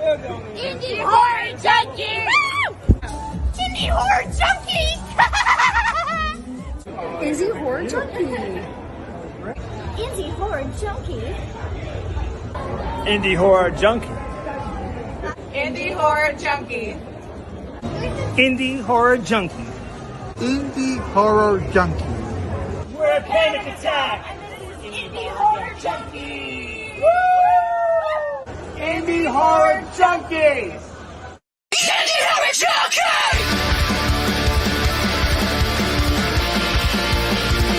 Indie Horror Junkie! Indie Horror Junkie! Indie Horror Junkie! Indie Horror Junkie! Indie Horror Junkie. Indie Horror Junkie. Indie Horror Junkie. Indie Horror Junkie. We're a panic attack. Indie Horror Junkie! Woo! Indie Horror Junkies. Indie Horror Junkie!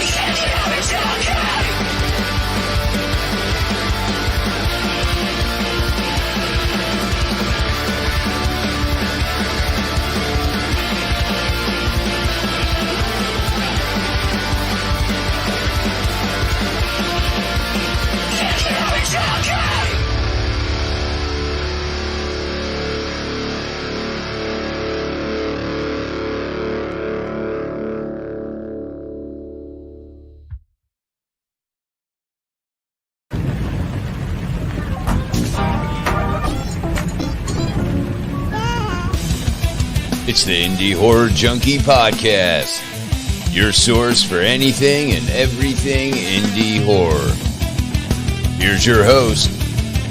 Indie Horror Junkie! It's the Indie Horror Junkie Podcast, your source for anything and everything indie horror. Here's your host,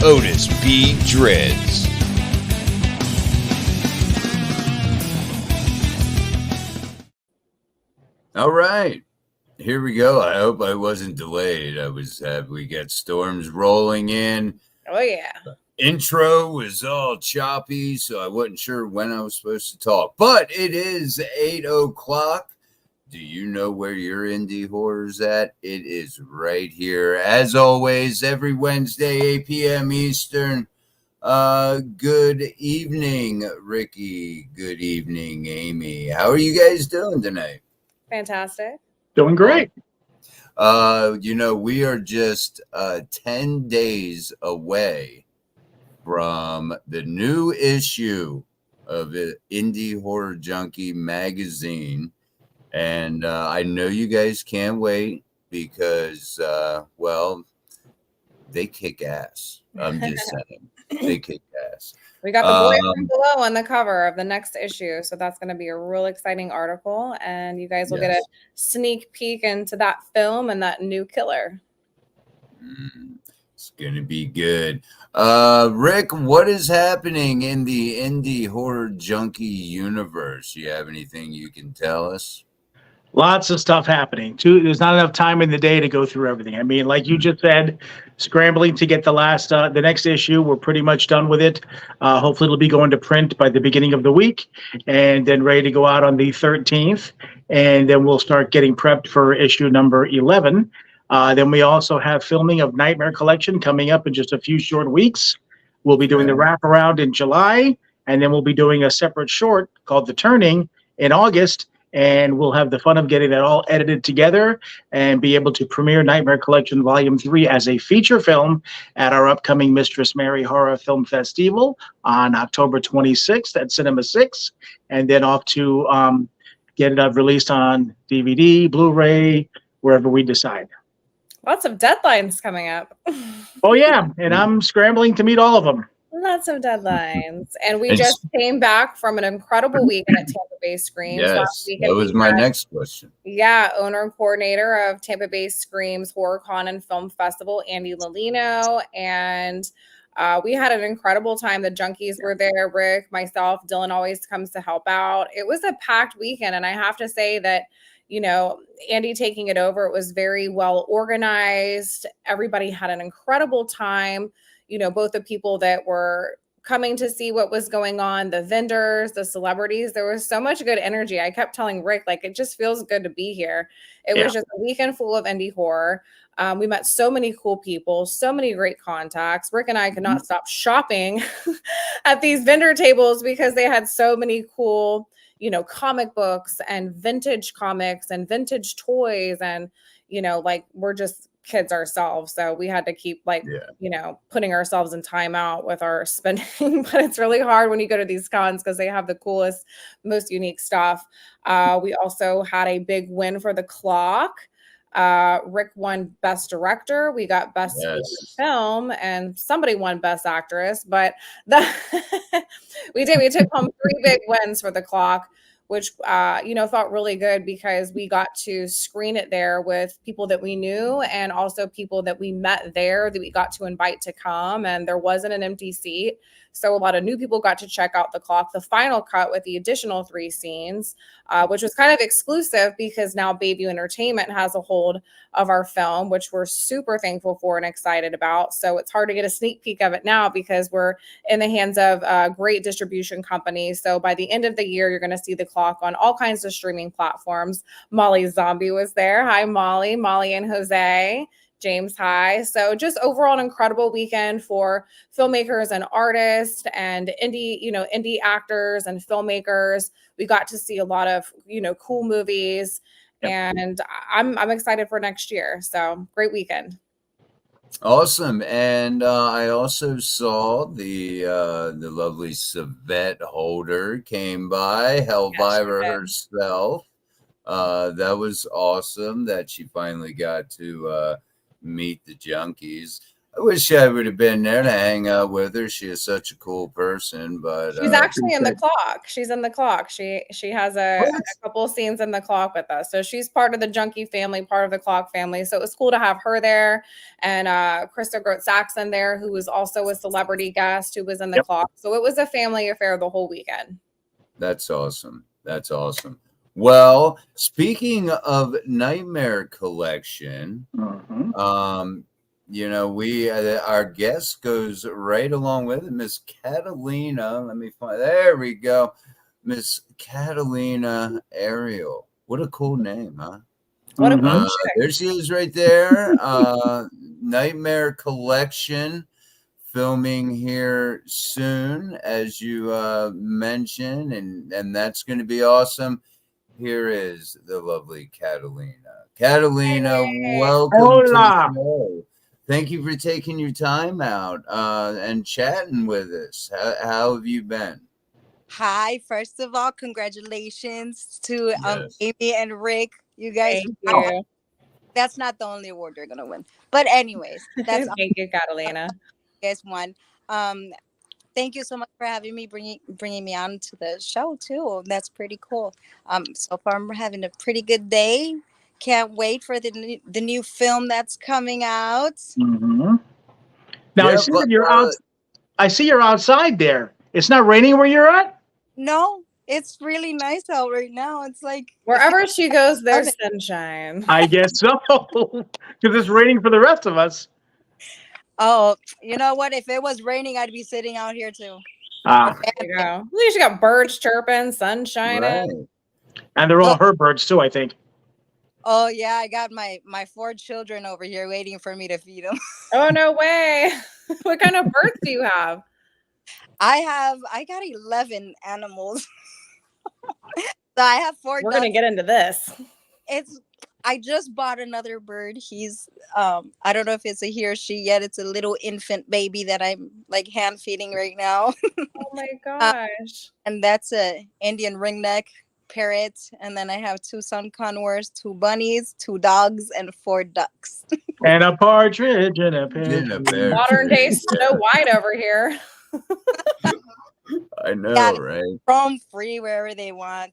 Otis B. Dreads. All right, here we go. I hope I wasn't delayed. We got storms rolling in. Oh, yeah. Intro was all choppy, so I wasn't sure when I was supposed to talk. But it is 8 o'clock. Do you know where your indie horror's at? It is right here. As always, every Wednesday, 8 p.m. Eastern. Good evening, Ricky. Good evening, Amy. How are you guys doing tonight? Fantastic. Doing great. We are just 10 days away from the new issue of the Indie Horror Junkie magazine. And I know you guys can't wait because, they kick ass. I'm just saying. They kick ass. We got the boy from below on the cover of the next issue. So that's going to be a real exciting article. And you guys will get a sneak peek into that film and that new killer. It's going to be good. Rick, what is happening in the Indie Horror Junkie universe? You have anything you can tell us? Lots of stuff happening. There's not enough time in the day to go through everything. I mean, like you just said, scrambling to get the next issue. We're pretty much done with it. Hopefully it'll be going to print by the beginning of the week and then ready to go out on the 13th. And then we'll start getting prepped for issue number 11. Then we also have filming of Nightmare Collection coming up in just a few short weeks. We'll be doing the wraparound in July, and then we'll be doing a separate short called The Turning in August. And we'll have the fun of getting that all edited together and be able to premiere Nightmare Collection Volume 3 as a feature film at our upcoming Mistress Mary Horror Film Festival on October 26th at Cinema 6. And then off to get it released on DVD, Blu-ray, wherever we decide. Lots of deadlines coming up. Oh, yeah. And I'm scrambling to meet all of them. Lots of deadlines. And we just came back from an incredible weekend at Tampa Bay Screams. Yes, that was my next question. Yeah, owner and coordinator of Tampa Bay Screams HorrorCon and Film Festival, Andy Lolino. And we had an incredible time. The Junkies were there. Rick, myself, Dylan always comes to help out. It was a packed weekend. And I have to say that, Andy taking it over, it was very well organized. Everybody had an incredible time. Both the people that were coming to see what was going on, the vendors, the celebrities, there was so much good energy. I kept telling Rick, it just feels good to be here. It was just a weekend full of indie horror. We met so many cool people, so many great contacts. Rick and I could not stop shopping at these vendor tables because they had so many cool, comic books and vintage comics and vintage toys. And, we're just kids ourselves, so we had to keep putting ourselves in timeout with our spending. But it's really hard when you go to these cons because they have the coolest, most unique stuff. We also had a big win for the clock. Rick won Best Director. We got Best Foreign Yes. Film, and somebody won Best Actress. But the we did. We took home 3 big wins for The Clock, which felt really good because we got to screen it there with people that we knew and also people that we met there that we got to invite to come. And there wasn't an empty seat. So a lot of new people got to check out The Clock, the final cut with the additional 3 scenes, which was kind of exclusive because now Bayview Entertainment has a hold of our film, which we're super thankful for and excited about. So it's hard to get a sneak peek of it now because we're in the hands of great distribution companies. So by the end of the year, you're going to see The Clock on all kinds of streaming platforms. Molly Zombie was there. Hi, Molly. Molly and Jose. James High. So just overall an incredible weekend for filmmakers and artists and indie actors and filmmakers. We got to see a lot of, cool movies. Yep. And I'm excited for next year. So great weekend. Awesome. And I also saw the lovely Savette Holder came by, Helldiver herself. That was awesome that she finally got to meet the Junkies. I wish I would have been there to hang out with her. She is such a cool person, but she's actually in The Clock. She's in The Clock. She has a couple of scenes in The Clock with us. So she's part of the Junkie family, part of the Clock family. So it was cool to have her there, and Krista Groth-Saxon there, who was also a celebrity guest who was in The Clock. So it was a family affair the whole weekend. That's awesome. That's awesome. Well, speaking of Nightmare Collection, our guest goes right along with it, Miss Catalina. Let me find. There we go, Miss Catalina Ariel. What a cool name, huh? What a cool there she is, right there. Nightmare Collection. Filming here soon, as you mentioned, and that's going to be awesome. Here is the lovely Catalina. Catalina, welcome to the show. Thank you for taking your time out and chatting with us. How have you been? Hi, first of all, congratulations to Amy and Rick. You guys, that's not the only award you're gonna win. But anyways, that's thank you, Catalina. You guys won. Thank you so much for having me, bringing me on to the show too. That's pretty cool. So far I'm having a pretty good day. Can't wait for the new film that's coming out. Now I see that you're out. I see you're outside there. It's not raining where you're at? No, it's really nice out right now. It's like wherever she goes, there's sunshine. I guess so, because it's raining for the rest of us. Oh, you know what? If it was raining, I'd be sitting out here too. There you go. At least you got birds chirping, sun shining. And they're all her birds too, I think. Oh yeah, I got my 4 children over here waiting for me to feed them. Oh no way! What kind of birds do you have? I got 11 animals. So I have 4 We're gonna get into this. I just bought another bird. He's I don't know if it's a he or she yet. It's a little infant baby that I'm like hand feeding right now. Oh my gosh. And that's a Indian ringneck parrot. And then I have 2 sun conures, 2 bunnies, 2 dogs, and 4 ducks. And a partridge in a pear. Modern day Snow White over here. I know, right? Roam free wherever they want.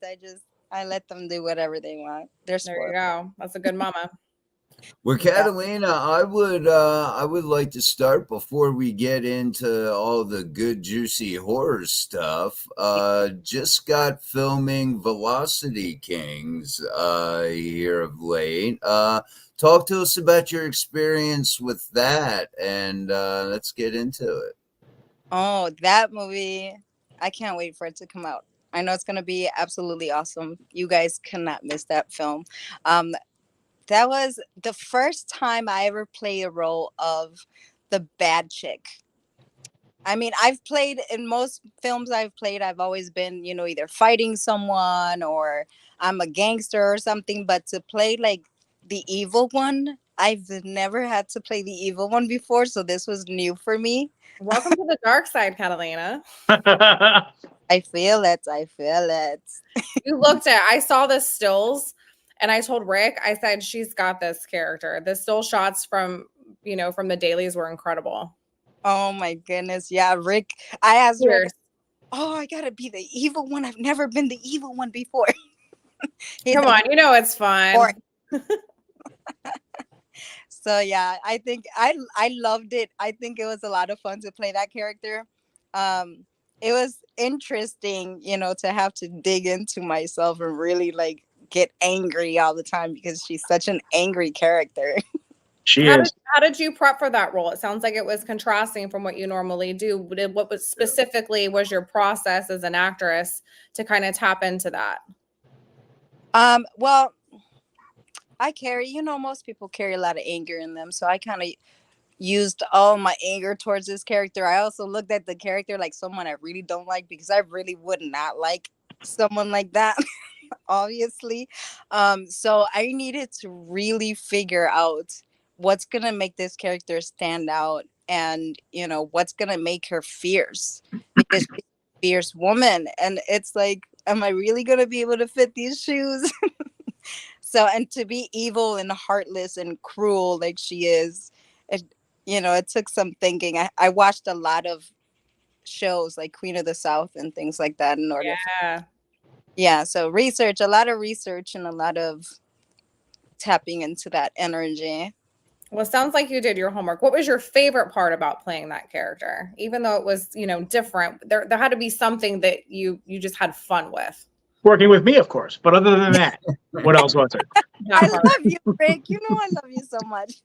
I let them do whatever they want. There you go. That's a good mama. Well, Catalina, I would like to start before we get into all the good, juicy horror stuff. Just got filming Velocity Kings here of late. Talk to us about your experience with that, and let's get into it. Oh, that movie. I can't wait for it to come out. I know it's going to be absolutely awesome. You guys cannot miss that film. That was the first time I ever played a role of the bad chick. I mean, I've played in most films I've played, I've always been, either fighting someone or I'm a gangster or something. But to play like the evil one, I've never had to play the evil one before. So this was new for me. Welcome to the dark side, Catalina. I feel it. I saw the stills And I told Rick, I said, she's got this character. The still shots from, from the dailies were incredible. Oh my goodness. Yeah, Rick. I asked Rick, Cheers. oh, I gotta be the evil one. I've never been the evil one before. He's Come like, on, it's fun. "Or-" So yeah, I think I loved it. I think it was a lot of fun to play that character. It was interesting, to have to dig into myself and really like get angry all the time because she's such an angry character. She How is. did you prep for that role? It sounds like it was contrasting from what you normally do. What was specifically was your process as an actress to kind of tap into that? Well, I carry, most people carry a lot of anger in them, so I kind of used all my anger towards this character. I also looked at the character like someone I really don't like because I really would not like someone like that. Obviously. So I needed to really figure out what's gonna make this character stand out and what's gonna make her fierce because she's a fierce woman. And it's like, am I really gonna be able to fit these shoes? So, and to be evil and heartless and cruel like she is, it took some thinking. I watched a lot of shows like Queen of the South and things like that in order. Yeah, so a lot of research and a lot of tapping into that energy. Well, it sounds like you did your homework. What was your favorite part about playing that character? Even though it was, different, there had to be something that you just had fun with. Working with me, of course. But other than that, what else was it? I love you, Rick. I love you so much.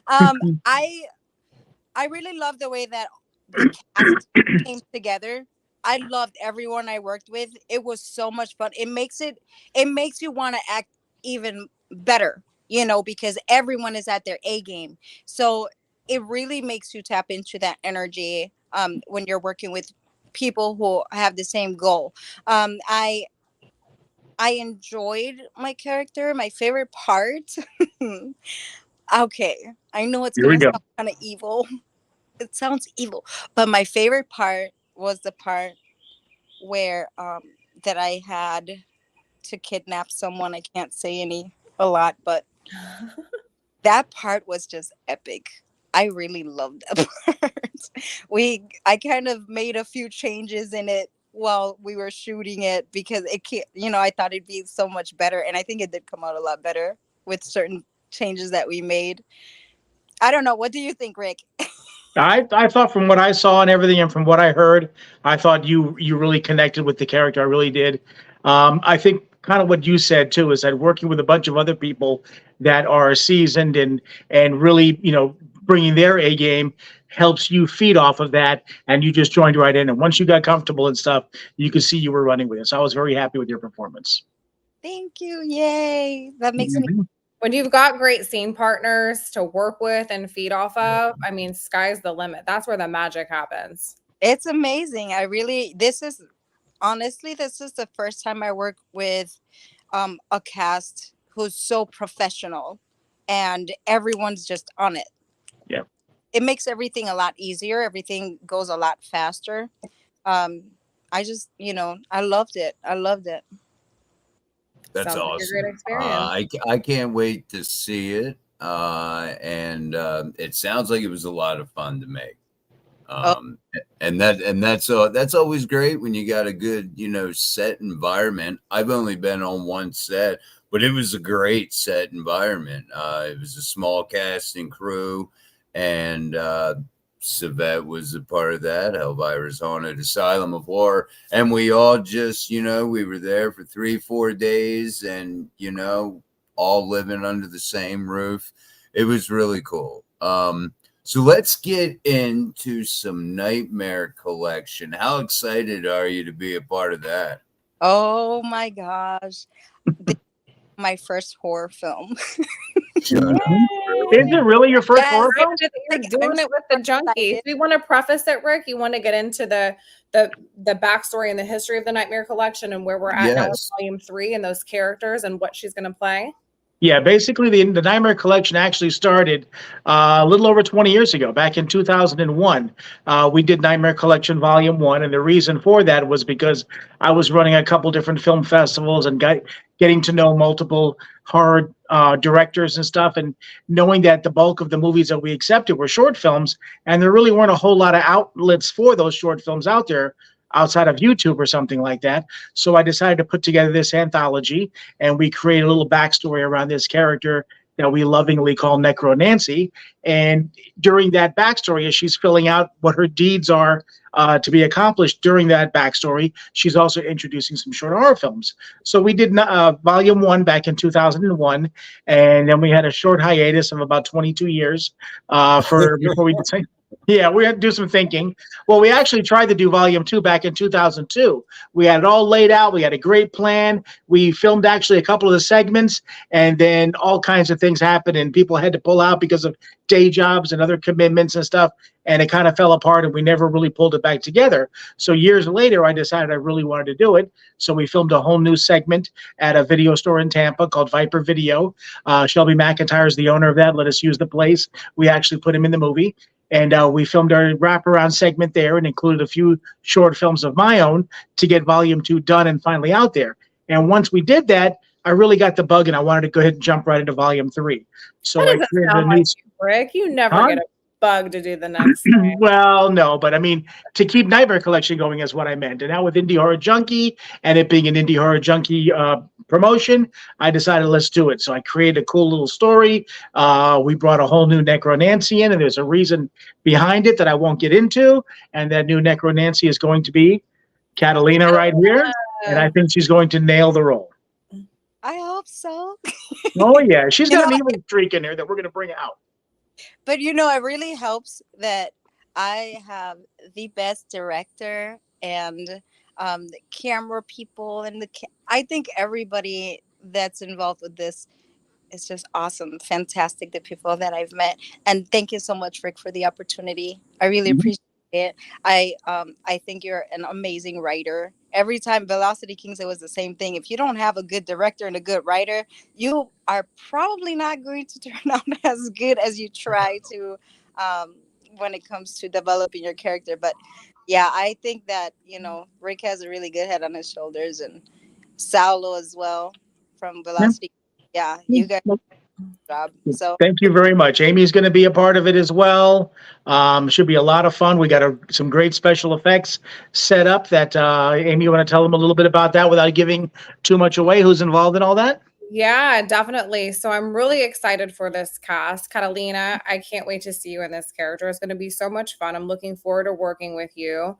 I really love the way that the cast came together. I loved everyone I worked with. It was so much fun. It makes you want to act even better, because everyone is at their A game. So it really makes you tap into that energy when you're working with people who have the same goal. I enjoyed my character. My favorite part. Okay, I know it's Here we gonna go. sound kind of evil. It sounds evil, but my favorite part was the part where that I had to kidnap someone. I can't say a lot, but that part was just epic. I really loved that part. I kind of made a few changes in it while we were shooting it because it can't, I thought it'd be so much better, and I think it did come out a lot better with certain changes that we made. I don't know. What do you think, Rick? I thought from what I saw and everything, and from what I heard, I thought you really connected with the character. I really did. I think kind of what you said too is that working with a bunch of other people that are seasoned and really bringing their A game helps you feed off of that, and you just joined right in. And once you got comfortable and stuff, you could see you were running with it. So I was very happy with your performance. Thank you. Yay. That makes me. When you've got great scene partners to work with and feed off of, I mean, sky's the limit. That's where the magic happens. It's amazing. This is the first time I work with a cast who's so professional and everyone's just on it. Yeah. It makes everything a lot easier. Everything goes a lot faster. I just, I loved it. That's Sounds like a awesome. great experience. I can't wait to see it. And it sounds like it was a lot of fun to make. And that's always great when you got a good, set environment. I've only been on one set, but it was a great set environment. It was a small cast and crew, and Savette was a part of that, Elvira's Haunted Asylum of Horror. And we all just, we were there for 3-4 days and, all living under the same roof. It was really cool. So let's get into some Nightmare Collection. How excited are you to be a part of that? Oh my gosh. My first horror film. Is it really your first horror film? You're doing it with the Junkies. We want to preface it, Rick. You want to get into the backstory and the history of the Nightmare Collection and where we're at now with Volume 3 and those characters and what she's going to play? Yeah, basically the Nightmare Collection actually started a little over 20 years ago, back in 2001. We did Nightmare Collection Volume 1, and the reason for that was because I was running a couple different film festivals and getting to know multiple horror directors and stuff, and knowing that the bulk of the movies that we accepted were short films, and there really weren't a whole lot of outlets for those short films out there outside of YouTube or something like that. So I decided to put together this anthology, and we create a little backstory around this character that we lovingly call Necro Nancy. And during that backstory, as she's filling out what her deeds are to be accomplished during that backstory, she's also introducing some short horror films. So we did Volume 1 back in 2001, and then we had a short hiatus of about 22 years for before we decided. Yeah, we had to do some thinking. Well, we actually tried to do Volume 2 back in 2002. We had it all laid out. We had a great plan. We filmed actually a couple of the segments, and then all kinds of things happened, and people had to pull out because of day jobs and other commitments and stuff, and it kind of fell apart, and we never really pulled it back together. So years later, I decided I really wanted to do it. So we filmed a whole new segment at a video store in Tampa called Viper Video. Shelby McIntyre is the owner of that. Let us use the place. We actually put him in the movie. And we filmed our wraparound segment there and included a few short films of my own to get Volume 2 done and finally out there. And once we did that, I really got the bug and I wanted to go ahead and jump right into Volume 3. So That I doesn't created a sound new. like you, Rick. You never Huh? get a bug to do the next thing. Well, no, but I mean, to keep Nightmare Collection going is what I meant. And now with Indie Horror Junkie and it being an Indie Horror Junkie promotion, I decided let's do it. So I created a cool little story. We brought a whole new Necro Nancy in, and there's a reason behind it that I won't get into. And that new Necro Nancy is going to be Catalina right here. And I think she's going to nail the role. I hope so. Oh, yeah. She's You got know, an evil streak in there that we're going to bring out. But it really helps that I have the best director and the camera people and I think everybody that's involved with this is just awesome, fantastic. The people that I've met, and thank you so much, Rick, for the opportunity. I really appreciate it. I think you're an amazing writer. Every time Velocity Kings, it was the same thing. If you don't have a good director and a good writer, you are probably not going to turn out as good as you try to when it comes to developing your character. But yeah, I think that, Rick has a really good head on his shoulders, and Saulo as well from Velocity. Yeah, you guys do a good job. So Thank you very much. Amy's going to be a part of it as well. Should be a lot of fun. We got some great special effects set up that Amy, you want to tell them a little bit about that without giving too much away? Who's involved in all that? Yeah, definitely. So I'm really excited for this cast. Catalina, I can't wait to see you in this character. It's going to be so much fun. I'm looking forward to working with you.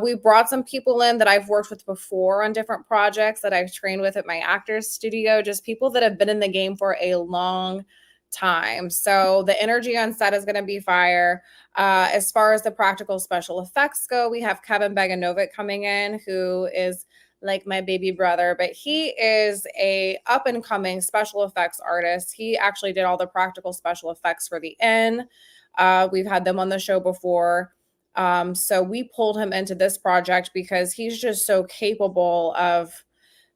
We brought some people in that I've worked with before on different projects that I've trained with at my actors studio, just people that have been in the game for a long time. So the energy on set is going to be fire. As far as the practical special effects go, we have Kevin Beganovic coming in, who is like my baby brother, but he is a up and coming special effects artist. He actually did all the practical special effects for the Inn. We've had them on the show before. So we pulled him into this project because he's just so capable of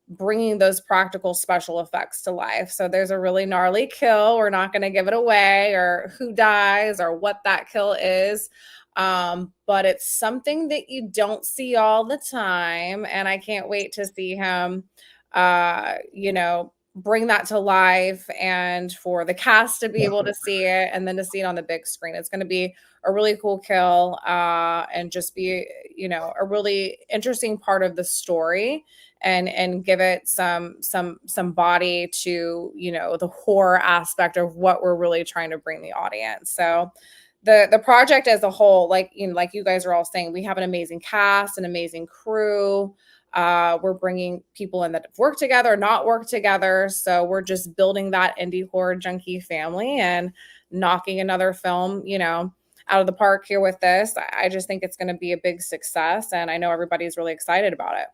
bringing those practical special effects to life. So there's a really gnarly kill. We're not going to give it away or who dies or what that kill is. But it's something that you don't see all the time. And I can't wait to see him, bring that to life and for the cast to be able to see it and then to see it on the big screen. It's going to be a really cool kill, and just be, a really interesting part of the story and give it some body to, the horror aspect of what we're really trying to bring the audience. So the project as a whole, like you guys are all saying, we have an amazing cast, an amazing crew. We're bringing people in that have worked together, not worked together. So we're just building that indie horror junkie family and knocking another film, out of the park here with this. I just think it's going to be a big success, and I know everybody's really excited about it.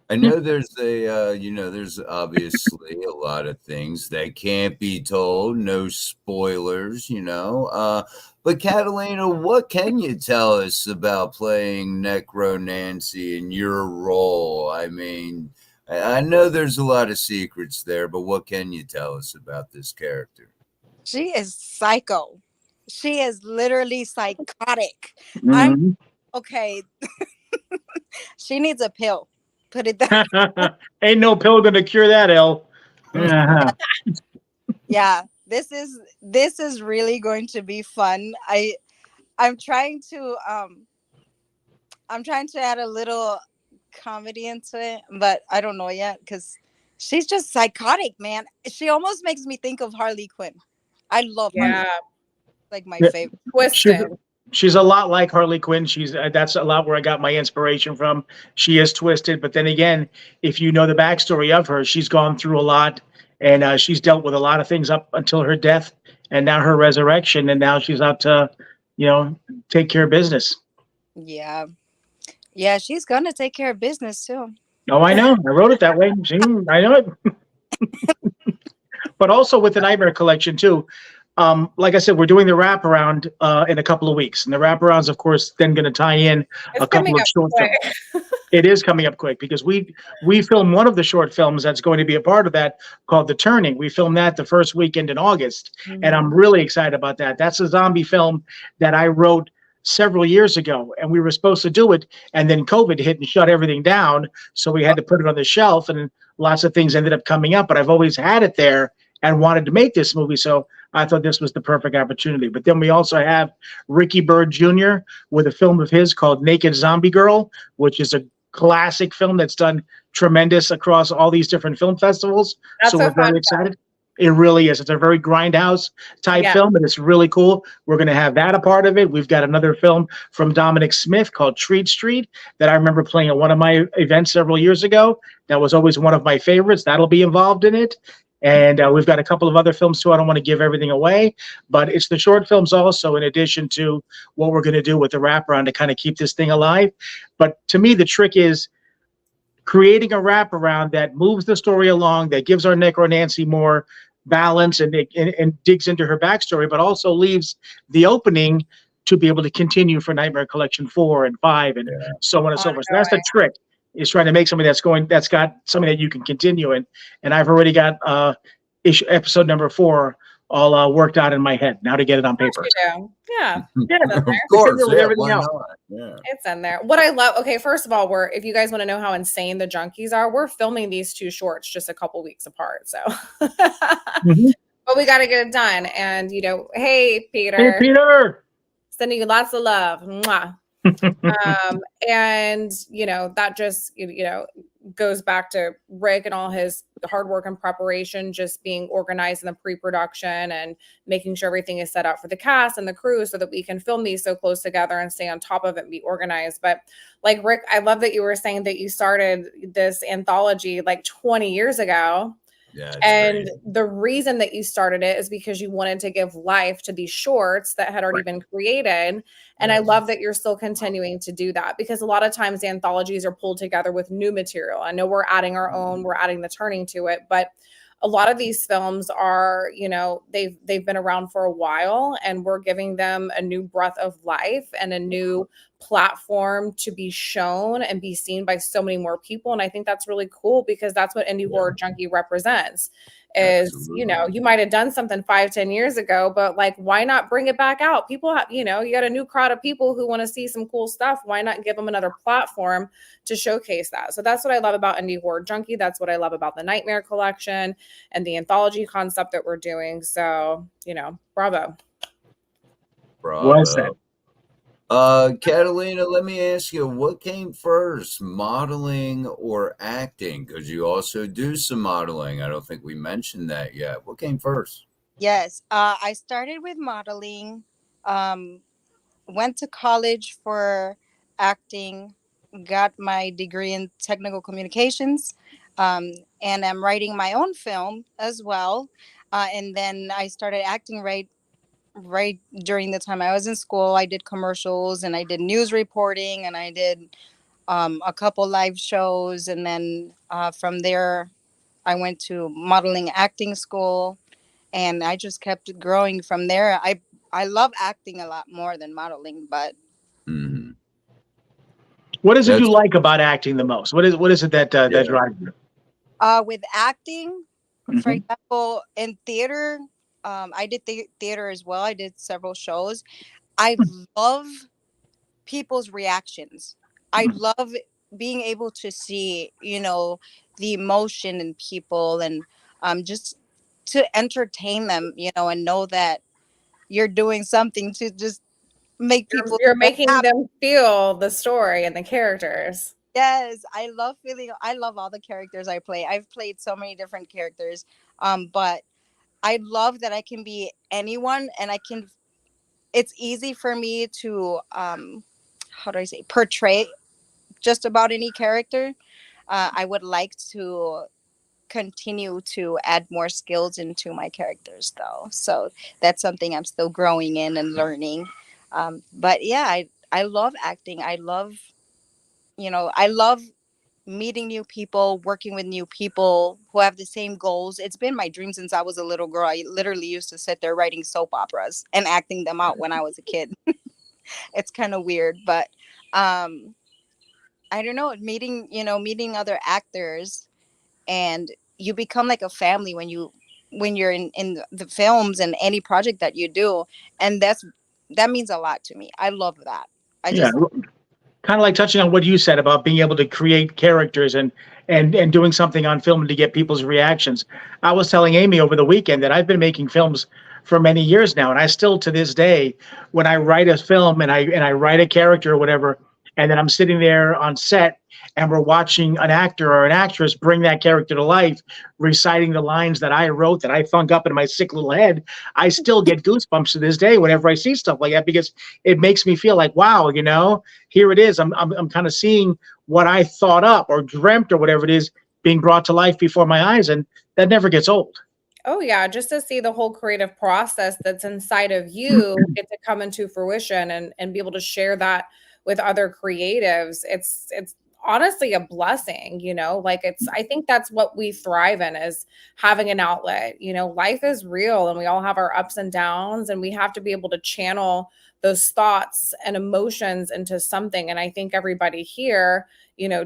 I know there's there's obviously a lot of things that can't be told, no spoilers, but Catalina, what can you tell us about playing Necro Nancy in your role? I mean, I know there's a lot of secrets there, but what can you tell us about this character? She is psycho. She is literally psychotic. I'm Mhm. okay. She needs a pill. Put it that. Ain't no pill gonna cure that, L. Uh-huh. Yeah, this is really going to be fun. I'm trying to add a little comedy into it, but I don't know yet because she's just psychotic, man. She almost makes me think of Harley Quinn. I love Harley. Yeah, Like my Yeah, favorite. she's twisted. she's a lot like Harley Quinn. She's that's a lot where I got my inspiration from. She is twisted, but then again, if you know the backstory of her, she's gone through a lot, and she's dealt with a lot of things up until her death, and now her resurrection, and now she's out to, take care of business. Yeah. Yeah, she's gonna take care of business too. Oh, I know. I wrote it that way. See, I know it. But also with the Nightmare Collection too. Like I said, we're doing the wraparound in a couple of weeks, and the wraparound's, of course, then going to tie in It's a couple coming of up short quick. films. It is coming up quick because we filmed one of the short films that's going to be a part of that called The Turning. We filmed that the first weekend in August, and I'm really excited about that. That's a zombie film that I wrote several years ago, and we were supposed to do it, and then COVID hit and shut everything down, so we had to put it on the shelf, and lots of things ended up coming up. But I've always had it there and wanted to make this movie, so I thought this was the perfect opportunity. But then we also have Ricky Bird Jr. with a film of his called Naked Zombie Girl, which is a classic film that's done tremendous across all these different film festivals. That's So a we're fun very excited. It really is. It's a very grindhouse type Yeah. film, and it's really cool. We're going to have that a part of it. We've got another film from Dominic Smith called Treat Street that I remember playing at one of my events several years ago. That was always one of my favorites. That'll be involved in it. And we've got a couple of other films too. I don't want to give everything away, but it's the short films also, in addition to what we're going to do with the wraparound to kind of keep this thing alive. But to me, the trick is creating a wraparound that moves the story along, that gives our Necro Nancy more balance and digs into her backstory, but also leaves the opening to be able to continue for Nightmare Collection 4 and 5 and so on and so forth. So that's the trick, is trying to make something that's got something that you can continue in. And I've already got episode number 4 all worked out in my head now to get it on paper. Yeah. Yeah, Of it's in course, there with yeah, everything why else. not? Yeah. It's in there. What I love, okay, first of all, if you guys want to know how insane the Junkies are, we're filming these 2 shorts just a couple weeks apart. So, Mhm. but we got to get it done. And, hey, Peter. Hey, Peter. Sending you lots of love. Mwah. And that just goes back to Rick and all his hard work and preparation, just being organized in the pre-production and making sure everything is set up for the cast and the crew so that we can film these so close together and stay on top of it and be organized. But like, Rick, I love that you were saying that you started this anthology like 20 years ago. Yeah, And great. the reason that you started it is because you wanted to give life to these shorts that had already been created. And I love that you're still continuing to do that, because a lot of times the anthologies are pulled together with new material. I know we're adding our own, we're adding the turning to it, but a lot of these films are, they've been around for a while, and we're giving them a new breath of life and a new platform to be shown and be seen by so many more people. And I think that's really cool, because that's what Indie Horror Junkie represents. Is Absolutely. you might have done something 5-10 years ago, but like, why not bring it back out? People have, you got a new crowd of people who want to see some cool stuff. Why not give them another platform to showcase that? So that's what I love about Indie Horror Junkie. That's what I love about the Nightmare Collection and the anthology concept that we're doing. So, bravo. Well said. Catalina, let me ask you, what came first, modeling or acting? Because you also do some modeling. I don't think we mentioned that yet. What came first? Yes, I started with modeling, went to college for acting, got my degree in technical communications, and I'm writing my own film as well. And then I started acting right during the time I was in school. I did commercials and I did news reporting and I did a couple live shows. And then from there, I went to modeling acting school, and I just kept growing from there. I love acting a lot more than modeling, but What is it That's you like about acting the most? What is it that drives you? With acting, for Mhm. example, in theater, I did theater as well. I did several shows. I love people's reactions. I Mhm. love being able to see, the emotion in people, and just to entertain them, and know that you're doing something to just make people You're so making happy. them feel the story and the characters. Yes, I love all the characters I play. I've played so many different characters. But I love that I can be anyone, and it's easy for me to how do I say, portray just about any character. I would like to continue to add more skills into my characters, though. So that's something I'm still growing in and learning. But yeah, I love acting. I love meeting new people, working with new people who have the same goals. It's been my dream since I was a little girl. I literally used to sit there writing soap operas and acting them out when I was a kid. It's kind of weird, but um I don't know, meeting other actors, and you become like a family when you're in the films and any project that you do, and that means a lot to me. I love that. I Yeah, just kind of like touching on what you said about being able to create characters and doing something on film to get people's reactions. I was telling Amy over the weekend that I've been making films for many years now, and I still to this day, when I write a film and I write a character or whatever, and then I'm sitting there on set and we're watching an actor or an actress bring that character to life, reciting the lines that I wrote that I thunk up in my sick little head, I still get goosebumps to this day whenever I see stuff like that because it makes me feel like, wow, here it is. I'm kind of seeing what I thought up or dreamt or whatever it is being brought to life before my eyes, and that never gets old. Oh yeah, just to see the whole creative process that's inside of you get to come into fruition and be able to share that with other creatives. It's honestly a blessing, like I think that's what we thrive in is having an outlet. Life is real and we all have our ups and downs and we have to be able to channel those thoughts and emotions into something. And I think everybody here,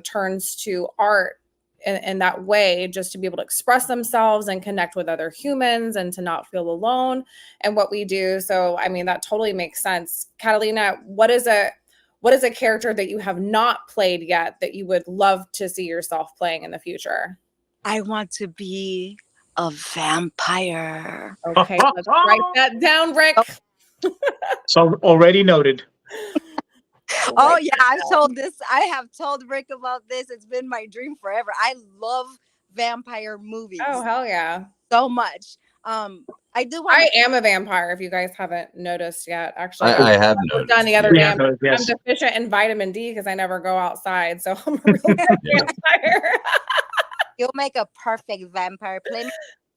turns to art in that way just to be able to express themselves and connect with other humans and to not feel alone and what we do. So I mean that totally makes sense. Catalina, what is a character that you have not played yet that you would love to see yourself playing in the future? I want to be a vampire. Okay, let's write that down, Rick. So already noted. Oh Write yeah, that down. I have told Rick about this. It's been my dream forever. I love vampire Oh movies hell yeah. so much. I do want I to. am a vampire if you guys haven't noticed yet. Actually, I have was done the noticed. other We day. have those, I'm yes. deficient in vitamin D because I never go outside. So I'm a really good Yeah. vampire. You'll make a perfect vampire. Play me.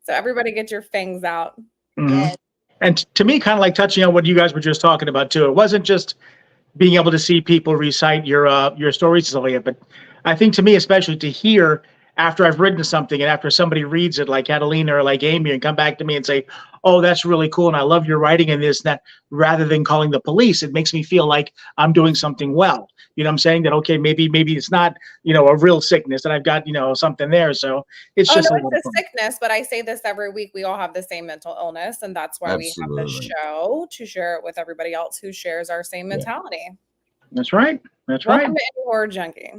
So everybody get your fangs out. Mhm. Yes. And to me, kind of like touching on what you guys were just talking about too. It wasn't just being able to see people recite your stories and stuff like that. But I think to me, especially to hear after I've written something and after somebody reads it, like Catalina or like Amy, and come back to me and say, "Oh, that's really cool, and I love your writing in this." And that rather than calling the police, it makes me feel like I'm doing something well. You know what I'm saying? That okay, maybe it's not a real sickness, and I've got something there. So it's Oh no, just a lot of it's a fun. sickness, but I say this every week. We all have the same mental illness, and that's why we have this Absolutely. show to share it with everybody else who shares our same Yeah. mentality. That's right. That's right. Welcome to Indie Horror Junkie.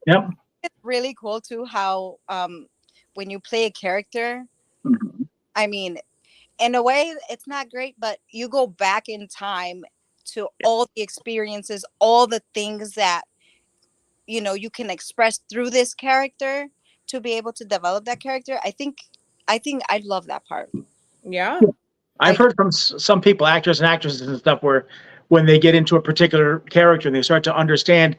Yep. It's really cool too how when you play a character, Mhm. I mean, in a way it's not great, but you go back in time to all the experiences, all the things that you can express through this character to be able to develop that character. I think I love that part. Yeah. I've I heard from some people, actors and actresses and stuff, where when they get into a particular character and they start to understand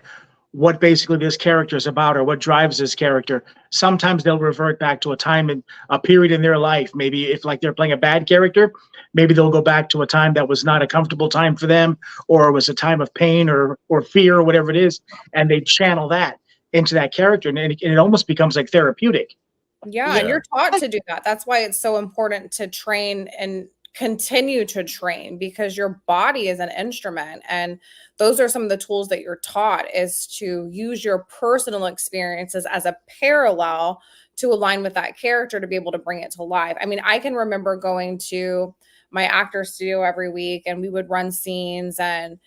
what basically this character is about or what drives this character, sometimes they'll revert back to a time in a period in their life. Maybe if like they're playing a bad character, maybe they'll go back to a time that was not a comfortable time for them, or it was a time of pain or fear or whatever it is, and they channel that into that character, and it almost becomes like therapeutic. Yeah, yeah, and you're taught to do that. That's why it's so important to train and continue to train because your body is an instrument. And those are some of the tools that you're taught, is to use your personal experiences as a parallel to align with that character to be able to bring it to life. I mean, I can remember going to my actor studio every week and we would run scenes, and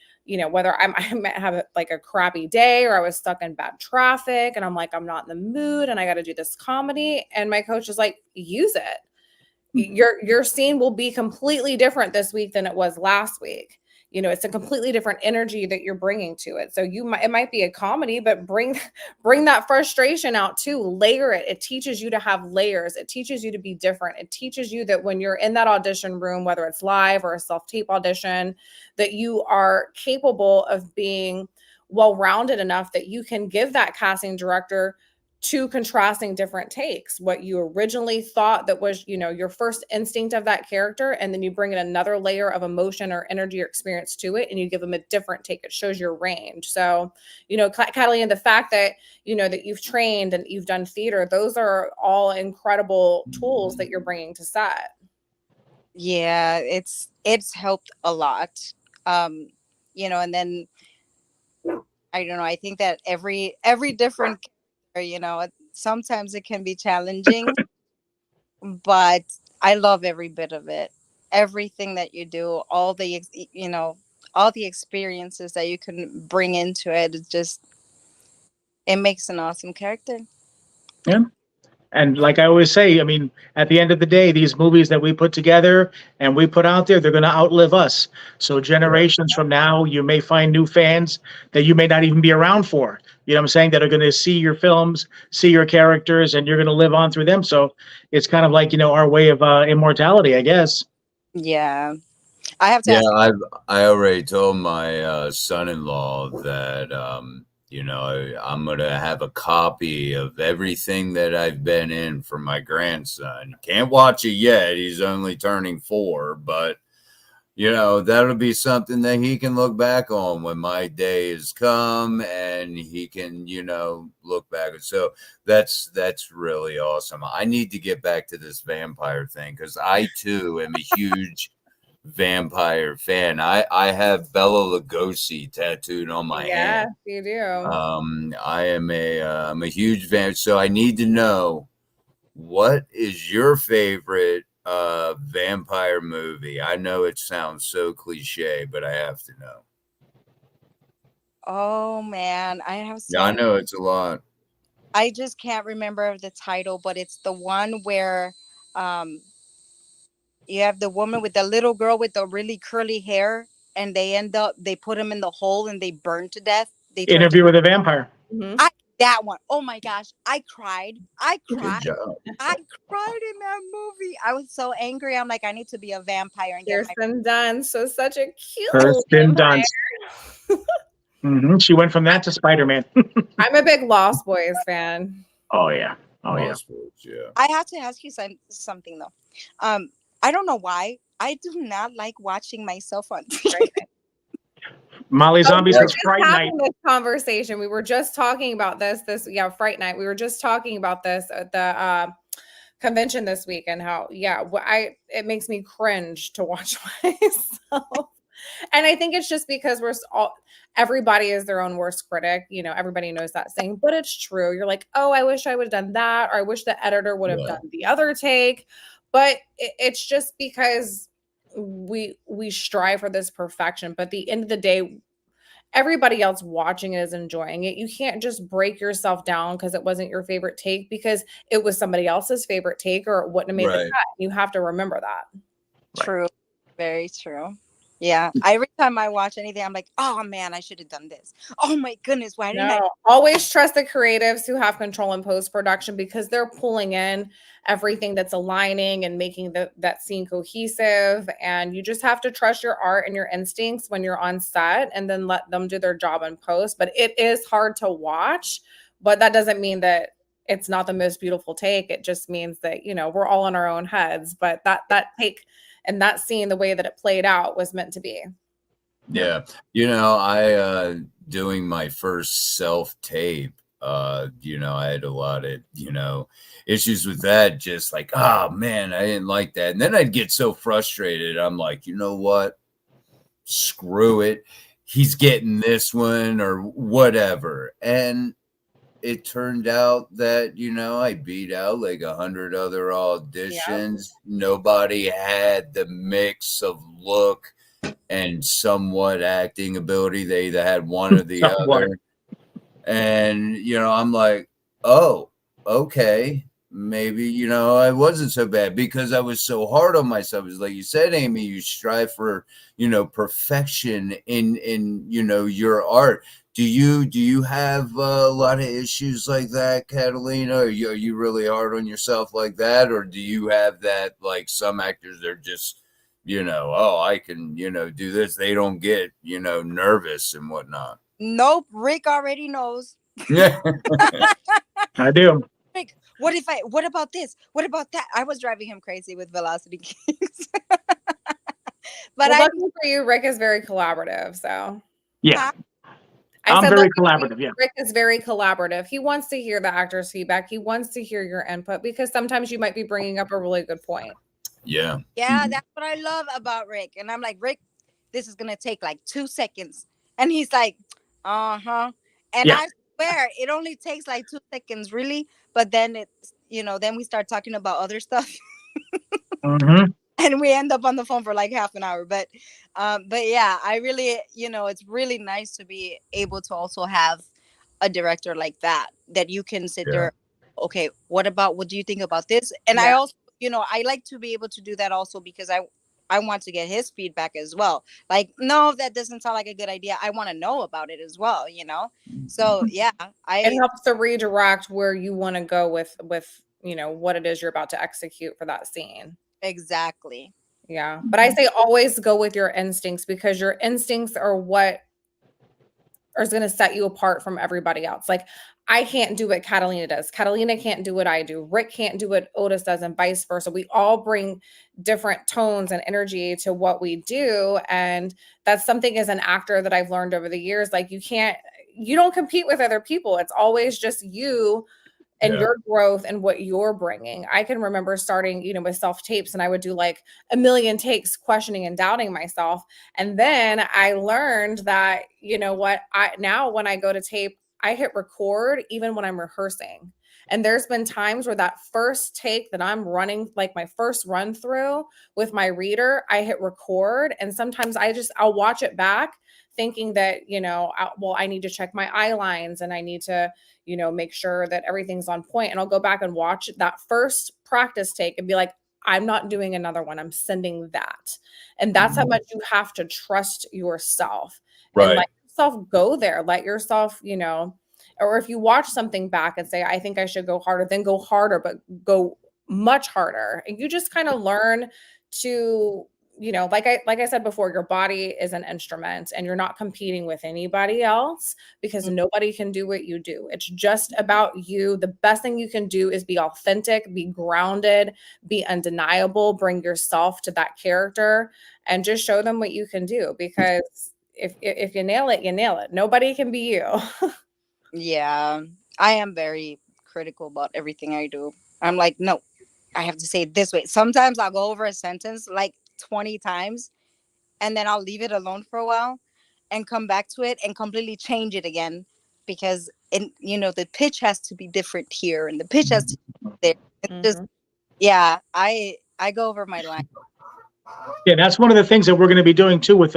whether I might have like a crappy day or I was stuck in bad traffic and I'm like, I'm not in the mood and I got to do this comedy. And my coach is like, use it. Your scene will be completely different this week than it was last week. It's a completely different energy that you're bringing to it. So it might be a comedy, but bring that frustration out too. Layer it. It teaches you to have layers. It teaches you to be different. It teaches you that when you're in that audition room, whether it's live or a self-tape audition, that you are capable of being well-rounded enough that you can give that casting director two contrasting different takes, what you originally thought that was, your first instinct of that character, and then you bring in another layer of emotion or energy or experience to it, and you give them a different take. It shows your range. So, Catalina, the fact that, that you've trained and you've done theater, those are all incredible tools that you're bringing to set. Yeah, it's helped a lot. And then I don't know, I think that every different sometimes it can be challenging, but I love every bit of it. Everything that you do, all the experiences that you can bring into it, it makes an awesome character. Yeah. And like I always say, I mean, at the end of the day, these movies that we put together and we put out there, they're going to outlive us. So generations from now, you may find new fans that you may not even be around for. You know what I'm saying? That are going to see your films, see your characters, and you're going to live on through them. So it's kind of like, our way of immortality, I guess. Yeah. I have to ask. I already told my son-in-law that I'm gonna have a copy of everything that I've been in for my grandson. Can't watch it yet; he's only turning 4, but that'll be something that he can look back on when my day has come, and he can look back. So that's really awesome. I need to get back to this vampire thing because I too am a huge vampire fan. I have Bela Lugosi tattooed on my hand. Yeah, you do. I am I'm a huge fan, so I need to know, what is your favorite vampire movie? I know it sounds so cliche, but I have to know. Oh man, I have so Yeah, I know it's a lot. I just can't remember the title, but it's the one where you have the woman with the little girl with the really curly hair, and they put him in the hole and they burn to death. Interview with a Vampire. Mhm. That one. Oh my gosh, I cried. Good job. I cried in that movie. I was so angry. I'm like, I need to be a vampire and get my. Kirsten Dunst, so such a cute Kirsten vampire. Dunst. She went from that to Spider-Man. I'm a big Lost Boys fan. Oh yeah. Oh yeah. Yeah. I have to ask you something though. I don't know why. I do not like watching myself on TV. Molly Zombie says Fright Night. Having this conversation. We were just talking about this Fright Night. We were just talking about this at the convention this week, and how it makes me cringe to watch myself. And I think it's just because everybody is their own worst critic. Everybody knows that saying, but it's true. You're like, oh, I wish I would have done that, or I wish the editor would have done the other take. But it's just because we strive for this perfection. But at the end of the day, everybody else watching it is enjoying it. You can't just break yourself down because it wasn't your favorite take because it was somebody else's favorite take, or it wouldn't have made the cut. You have to remember that. True. Very true. Yeah. Every time I watch anything, I'm like, oh man, I should have done this. Oh my goodness, why didn't I? Always trust the creatives who have control in post-production, because they're pulling in everything that's aligning and making that scene cohesive. And you just have to trust your art and your instincts when you're on set, and then let them do their job in post. But it is hard to watch, but that doesn't mean that it's not the most beautiful take. It just means that, we're all in our own heads, but that take and that scene, the way that it played out, was meant to be. Yeah. I doing my first self-tape, I had a lot of, issues with that. Just like, oh man, I didn't like that. And then I'd get so frustrated. I'm like, you know what? Screw it. He's getting this one or whatever. And it turned out that, I beat out like 100 other auditions. Nobody had the mix of look and somewhat acting ability. They either had one or the other. And, I'm like, oh, okay. Maybe, I wasn't so bad because I was so hard on myself. It's like you said, Amy, you strive for, perfection in your art. Do you have a lot of issues like that, Catalina? Are you really hard on yourself like that? Or do you have that, like some actors, they're just, oh, I can, do this. They don't get, nervous and whatnot. Nope. Rick already knows. Yeah. I do. Rick, what about this? What about that? I was driving him crazy with Velocity Kings. But luckily for you, Rick is very collaborative. So yeah. I'm very collaborative. Yeah. Rick is very collaborative. He wants to hear the actor's feedback. He wants to hear your input because sometimes you might be bringing up a really good point. Yeah. Yeah, that's what I love about Rick. And I'm like, Rick, this is going to take like 2 seconds. And he's like, uh-huh. And I swear it only takes like 2 seconds, really. But then it's, then we start talking about other stuff. Mm-hmm. And we end up on the phone for like half an hour. But yeah, I really, it's really nice to be able to also have a director like that you can sit there. Okay, what do you think about this? And I also, I like to be able to do that also because I want to get his feedback as well. Like, no, that doesn't sound like a good idea. I want to know about it as well, So yeah, it helps to redirect where you want to go with what it is you're about to execute for that scene. Exactly. Yeah. But I say always go with your instincts because your instincts are what is going to set you apart from everybody else. Like, I can't do what Catalina does. Catalina can't do what I do. Rick can't do what Otis does, and vice versa. We all bring different tones and energy to what we do. And that's something as an actor that I've learned over the years. Like, you don't compete with other people. It's always just you and your growth and what you're bringing. I can remember starting, with self-tapes, and I would do like a million takes questioning and doubting myself. And then I learned that, now when I go to tape, I hit record even when I'm rehearsing. And there's been times where that first take that I'm running, like my first run through with my reader, I hit record. And sometimes I'll watch it back thinking that, I need to check my eye lines and I need to, make sure that everything's on point. And I'll go back and watch that first practice take and be like, I'm not doing another one. I'm sending that. And that's how much you have to trust yourself. Right. And let yourself go there. Let yourself, or if you watch something back and say, I think I should go harder, then go harder, but go much harder. And you just kind of learn to, like I said before, your body is an instrument and you're not competing with anybody else because nobody can do what you do. It's just about you. The best thing you can do is be authentic, be grounded, be undeniable, bring yourself to that character and just show them what you can do. Because if you nail it, you nail it. Nobody can be you. Yeah, I am very critical about everything I do. I'm like, no, I have to say it this way. Sometimes I'll go over a sentence like 20 times and then I'll leave it alone for a while and come back to it and completely change it again because the pitch has to be different here and the pitch has to be there. It's just, I go over my line. Yeah, that's one of the things that we're going to be doing too with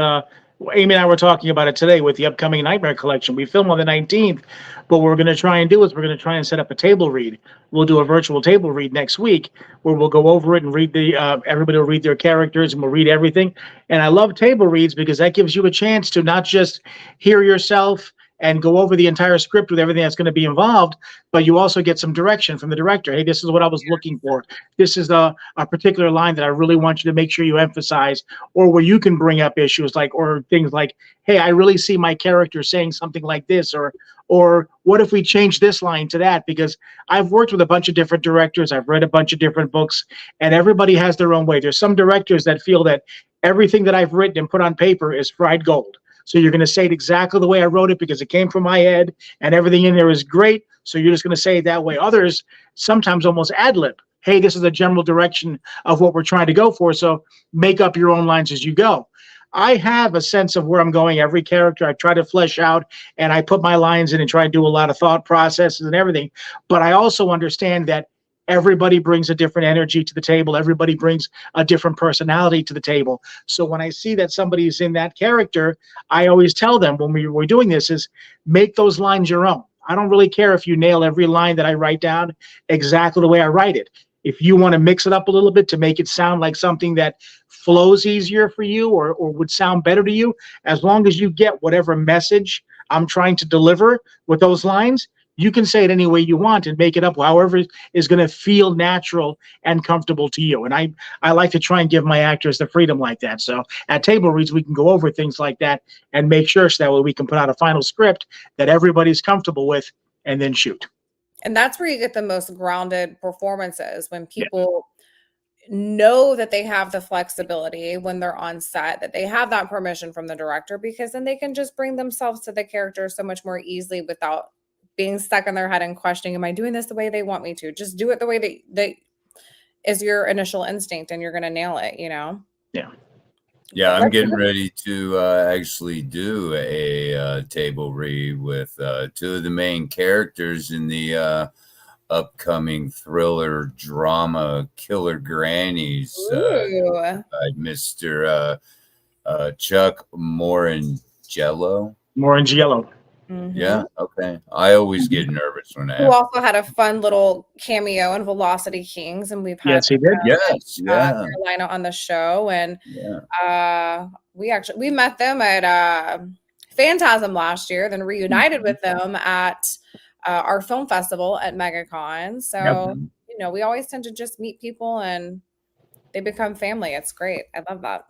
Amy and I were talking about it today with the upcoming Nightmare Collection. We film on the 19th, but what we're going to try and do is we're going to try and set up a table read. We'll do a virtual table read next week where we'll go over it and read everybody will read their characters and we'll read everything. And I love table reads because that gives you a chance to not just hear yourself and go over the entire script with everything that's going to be involved, but you also get some direction from the director. Hey, this is what I was looking for. This is a particular line that I really want you to make sure you emphasize, or where you can bring up issues or things like, hey, I really see my character saying something like this, or what if we change this line to that? Because I've worked with a bunch of different directors. I've read a bunch of different books, and everybody has their own way. There's some directors that feel that everything that I've written and put on paper is fried gold. So you're going to say it exactly the way I wrote it because it came from my head and everything in there is great. So you're just going to say it that way. Others sometimes almost ad lib. Hey, this is the general direction of what we're trying to go for. So make up your own lines as you go. I have a sense of where I'm going. Every character I try to flesh out and I put my lines in and try to do a lot of thought processes and everything. But I also understand that everybody brings a different energy to the table. Everybody brings a different personality to the table. So when I see that somebody's in that character, I always tell them when we're doing this is make those lines your own. I don't really care if you nail every line that I write down exactly the way I write it. If you want to mix it up a little bit to make it sound like something that flows easier for you or would sound better to you, as long as you get whatever message I'm trying to deliver with those lines, you can say it any way you want and make it up however is going to feel natural and comfortable to you. And I like to try and give my actors the freedom like that. So at table reads, we can go over things like that and make sure so that way we can put out a final script that everybody's comfortable with and then shoot. And that's where you get the most grounded performances when people know that they have the flexibility when they're on set, that they have that permission from the director, because then they can just bring themselves to the character so much more easily without being stuck in their head and questioning, am I doing this the way they want me to? Just do it the way that is your initial instinct and you're going to nail it, you know? Yeah. Yeah, I'm getting ready to actually do a table read with two of the main characters in the upcoming thriller drama Killer Grannies by Mr. Chuck Morangello. Morangello. Mm-hmm. Yeah, okay. I always get nervous when I Who also had a fun little cameo in Velocity Kings, and we've had Yes, he did. Yes, yeah. Carolina on the show, and Yeah. we met them at Phantasm last year, then reunited with them at our film festival at MegaCon. So you know, we always tend to just meet people and they become family. It's great. I love that.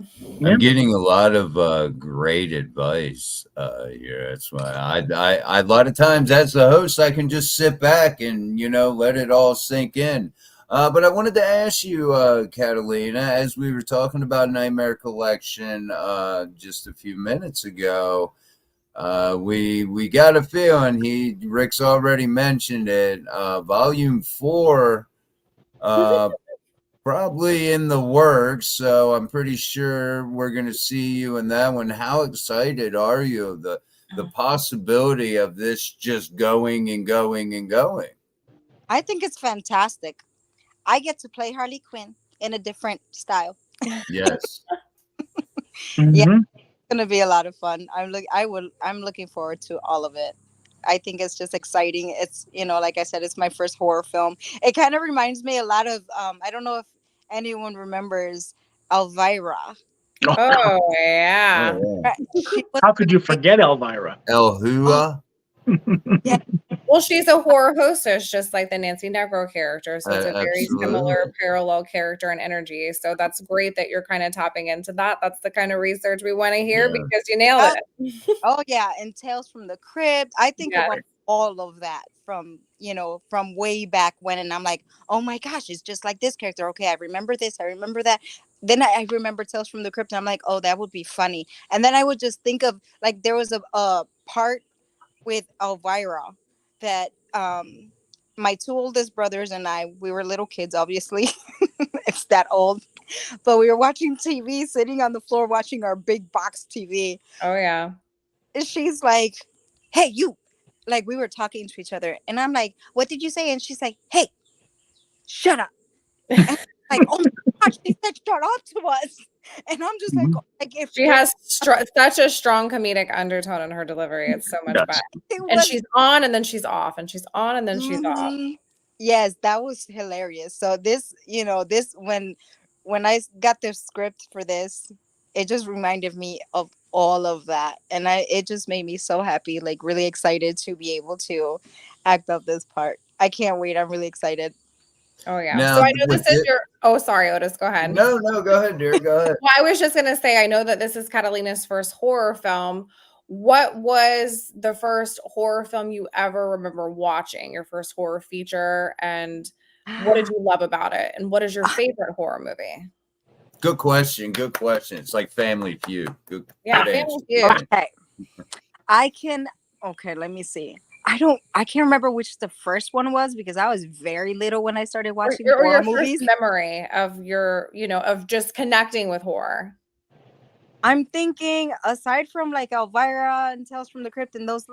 I'm getting a lot of great advice here. That's why I a lot of times as the host, I can just sit back and, you know, let it all sink in. But I wanted to ask you, Catalina, as we were talking about Nightmare Collection just a few minutes ago, we got a feeling Rick's already mentioned it. Volume 4 probably in the works, so I'm pretty sure we're going to see you in that one. How excited are you of the possibility of this just going and going and going? I think it's fantastic. I get to play Harley Quinn in a different style. Yes. Yeah, it's gonna be a lot of fun. I'm looking forward to all of it. I think it's just exciting. It's, you know, like I said, it's my first horror film. It kind of reminds me a lot of I don't know if anyone remembers Elvira. Oh yeah. How could you forget Elvira? Elhua? Yeah. Well, she's a horror hostess, just like the Nancy Negro character. So it's a very Absolutely. similar parallel character and energy. So that's great that you're kind of tapping into that. That's the kind of research we want to hear because you nailed it. Oh yeah, and Tales from the Crypt. I think about all of that from, you know, from way back when, and I'm like, oh my gosh, it's just like this character. Okay, I remember this, I remember that. Then I remember Tales from the Crypt, and I'm like, oh, that would be funny. And then I would just think of, like, there was a part with Elvira that my two oldest brothers and I, we were little kids, obviously. It's that old. But we were watching TV, sitting on the floor watching our big box TV. Oh yeah. And she's like, hey, you. Like, we were talking to each other. And I'm like, what did you say? And she's like, hey, shut up. And I'm like, oh my gosh, she said shut up to us. And I'm just like if she has such a strong comedic undertone in her delivery. It's so much fun. And she's on and then she's off, and she's on and then she's off. Yes, that was hilarious. So this, you know, this when I got the script for this, it just reminded me of all of that, and it just made me so happy, like really excited to be able to act out this part. I can't wait. I'm really excited. Oh yeah. Now, so I know this is your. Oh, sorry, Otis. Go ahead. No, go ahead, dear. Go ahead. Well, I was just gonna say, I know that this is Catalina's first horror film. What was the first horror film you ever remember watching? Your first horror feature, and what did you love about it? And what is your favorite horror movie? Good question. Good question. It's like Family Feud. Good Family Feud. Okay. I can. Okay, let me see. I can't remember which the first one was because I was very little when I started watching Or horror your first movies. memory of your, of just connecting with horror. I'm thinking aside from like Elvira and Tales from the Crypt and those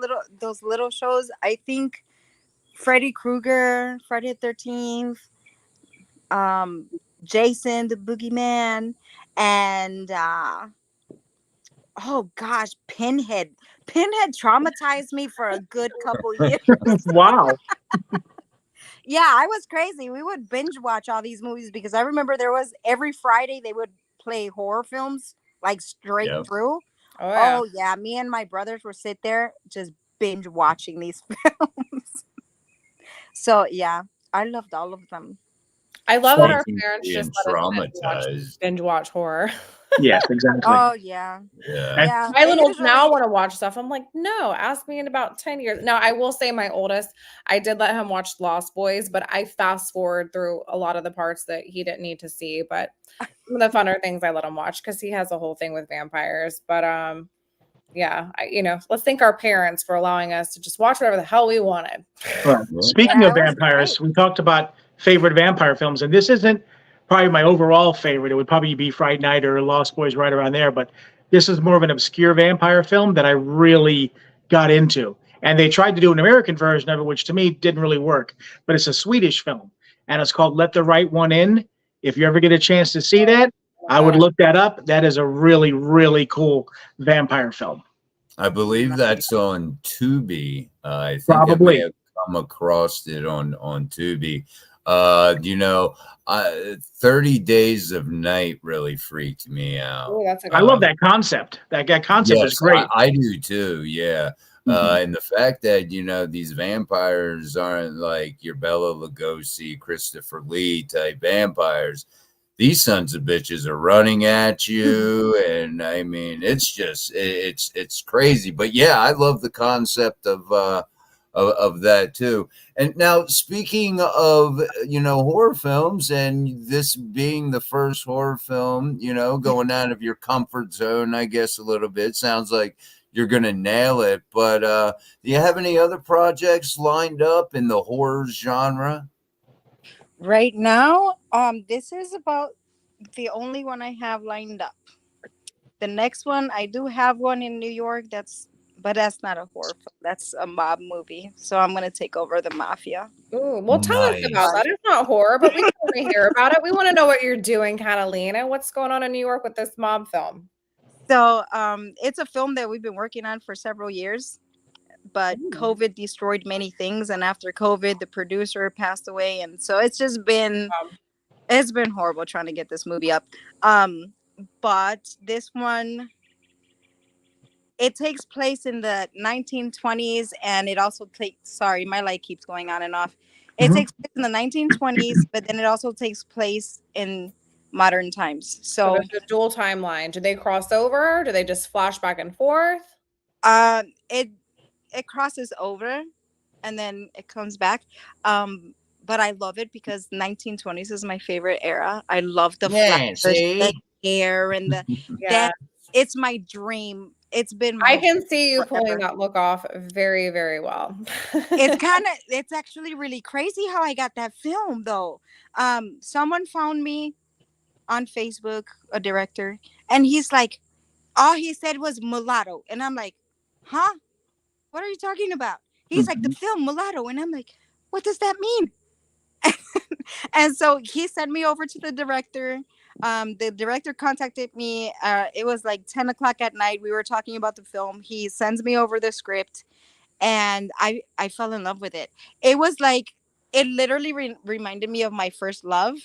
little shows, I think Freddy Krueger, Friday the 13th, um, Jason the Boogeyman, and oh gosh, Pinhead. Pinhead traumatized me for a good couple years. Wow. Yeah, I was crazy. We would binge watch all these movies because I remember there was every Friday they would play horror films like straight Yep. through. Oh yeah. Oh yeah, me and my brothers would sit there just binge watching these films. So yeah, I loved all of them. I love that our Speaking of parents just being let us traumatized, binge watch horror. Yes, exactly. Oh yeah, yeah. And yeah. My They littles now usually want to watch stuff. I'm like, no, ask me in about 10 years. Now, I will say my oldest, I did let him watch Lost Boys, but I fast forward through a lot of the parts that he didn't need to see. But some of the funner things I let him watch because he has a whole thing with vampires. But yeah, let's thank our parents for allowing us to just watch whatever the hell we wanted. well, speaking yeah, of it was great. vampires, we talked about favorite vampire films, and this isn't probably my overall favorite. It would probably be Fright Night or Lost Boys, right around there. But this is more of an obscure vampire film that I really got into. And they tried to do an American version of it, which to me didn't really work. But it's a Swedish film, and it's called Let the Right One In. If you ever get a chance to see that, Oh my I would God. look that up. That is a really, really cool vampire film. I believe that's on Tubi. I think I may Probably. have come across it on Tubi. 30 Days of Night really freaked me out. Oh, that's a I good love one. that concept. That concept is Yes, great. I do too. Yeah. And the fact that, these vampires aren't like your Bela Lugosi, Christopher Lee type vampires. These sons of bitches are running at you. And I mean, it's just, it's crazy. But yeah, I love the concept of that too. And now speaking of, horror films and this being the first horror film, going out of your comfort zone, I guess a little bit sounds like you're going to nail it. But do you have any other projects lined up in the horror genre? Right now, this is about the only one I have lined up. The next one, I do have one in New York. But that's not a horror film. That's a mob movie. So I'm gonna take over the mafia. Ooh, well, tell us about Nice. that. It's not horror, but we want to hear about it. We want to know what you're doing, Catalina. What's going on in New York with this mob film? So it's a film that we've been working on for several years, but Ooh. COVID destroyed many things, and after COVID, the producer passed away, and so it's been horrible trying to get this movie up. But this one, it takes place in the 1920s, and it also takes. Sorry, my light keeps going on and off. It Mhm. takes place in the 1920s, but then it also takes place in modern times. So So, there's a dual timeline. Do they cross over? Do they just flash back and forth? it crosses over, and then it comes back. But I love it because 1920s is my favorite era. I love the Yeah, flowers, the see? hair, and Yeah. that. It's my dream. It's been I my dream can see you pulling forever. that look off very, very well. It's actually really crazy how I got that film though. Someone found me on Facebook, a director, and he's like, all he said was mulatto, and I'm like, huh? What are you talking about? He's like, the film Mulatto, and I'm like, what does that mean? And so he sent me over to the director. The director contacted me. It was like 10 o'clock at night. We were talking about the film. He sends me over the script, and I fell in love with it. It was like it literally reminded me of my first love.